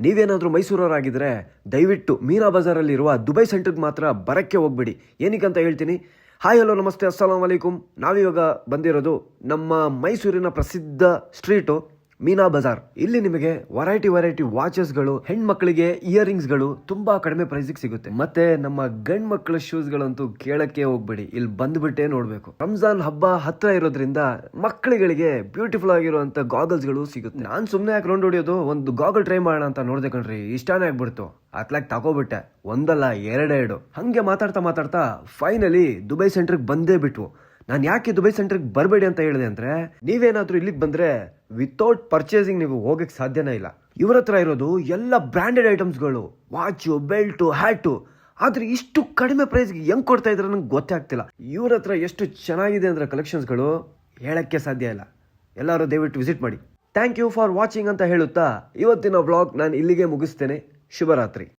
ನೀವೇನಾದರೂ ಮೈಸೂರವರಾಗಿದ್ದರೆ ದಯವಿಟ್ಟು ಮೀನಾ ಬಜಾರಲ್ಲಿರುವ ದುಬೈ ಸೆಂಟ್ರಿಗೆ ಮಾತ್ರ ಬರೋಕ್ಕೆ ಹೋಗ್ಬೇಡಿ. ಏನಕ್ಕಂತ ಹೇಳ್ತೀನಿ. ಹಾಯ್ ಹಲೋ ನಮಸ್ತೆ ಅಸ್ಸಲಾಂ ವಲೈಕುಂ. ನಾವಿವಾಗ ಬಂದಿರೋದು ನಮ್ಮ ಮೈಸೂರಿನ ಪ್ರಸಿದ್ಧ ಸ್ಟ್ರೀಟು ಮೀನಾ ಬಜಾರ್. ಇಲ್ಲಿ ನಿಮಗೆ ವೆರೈಟಿ ವಾಚಸ್ಗಳು, ಹೆಣ್ಮಕ್ಳಿಗೆ ಇಯರಿಂಗ್ಸ್ಗಳು ತುಂಬಾ ಕಡಿಮೆ ಪ್ರೈಸಿಗೆ ಸಿಗುತ್ತೆ. ಮತ್ತೆ ನಮ್ಮ ಗಂಡ್ ಮಕ್ಕಳ ಶೂಸ್ಗಳಂತೂ ಕೇಳಕ್ಕೆ ಹೋಗ್ಬೇಡಿ, ಇಲ್ಲಿ ಬಂದ್ಬಿಟ್ಟೆ ನೋಡ್ಬೇಕು. ರಂಜಾನ್ ಹಬ್ಬ ಹತ್ರ ಇರೋದ್ರಿಂದ ಮಕ್ಕಳಿಗಳಿಗೆ ಬ್ಯೂಟಿಫುಲ್ ಆಗಿರುವಂತ ಗಾಗಲ್ಸ್ಗಳು ಸಿಗುತ್ತೆ. ನಾನ್ ಸುಮ್ನೆ ಯಾಕೆ ರೌಂಡ್ ಹೊಡಿಯೋದು, ಒಂದು ಗಾಗಲ್ ಟ್ರೈ ಮಾಡೋಣ ಅಂತ ನೋಡ್ದೆ ಕಣ್ರಿ, ಇಷ್ಟಾನೇ ಆಗ್ಬಿಡ್ತು. ಅತ್ಲಾಕ್ ತಗೋಬಿಟ್ಟೆ, ಒಂದಲ್ಲ ಎರಡೆರಡು. ಹಂಗೆ ಮಾತಾಡ್ತಾ ಫೈನಲಿ ದುಬೈ ಸೆಂಟ್ರಿಗೆ ಬಂದೇ ಬಿಟ್ವು. ನಾನು ಯಾಕೆ ದುಬೈ ಸೆಂಟ್ರಿಗೆ ಬರಬೇಡಿ ಅಂತ ಹೇಳಿದೆ ಅಂದರೆ, ನೀವೇನಾದರೂ ಇಲ್ಲಿಗೆ ಬಂದರೆ ವಿತೌಟ್ ಪರ್ಚೇಸಿಂಗ್ ನೀವು ಹೋಗಕ್ಕೆ ಸಾಧ್ಯನೇ ಇಲ್ಲ. ಇವ್ರ ಹತ್ರ ಇರೋದು ಎಲ್ಲ ಬ್ರ್ಯಾಂಡೆಡ್ ಐಟಮ್ಸ್ಗಳು, ವಾಚು, ಬೆಲ್ಟು, ಹ್ಯಾಟು. ಆದರೆ ಇಷ್ಟು ಕಡಿಮೆ ಪ್ರೈಸ್ಗೆ ಹೆಂಗೆ ಕೊಡ್ತಾ ಇದ್ರೆ ನಂಗೆ ಗೊತ್ತೇ ಆಗ್ತಿಲ್ಲ. ಇವ್ರ ಹತ್ರ ಎಷ್ಟು ಚೆನ್ನಾಗಿದೆ ಅಂದರೆ ಕಲೆಕ್ಷನ್ಸ್ಗಳು ಹೇಳಕ್ಕೆ ಸಾಧ್ಯ ಇಲ್ಲ. ಎಲ್ಲರೂ ದಯವಿಟ್ಟು ವಿಸಿಟ್ ಮಾಡಿ. ಥ್ಯಾಂಕ್ ಯು ಫಾರ್ ವಾಚಿಂಗ್ ಅಂತ ಹೇಳುತ್ತಾ ಇವತ್ತಿನ ವ್ಲಾಗ್ ನಾನು ಇಲ್ಲಿಗೆ ಮುಗಿಸ್ತೇನೆ. ಶುಭರಾತ್ರಿ.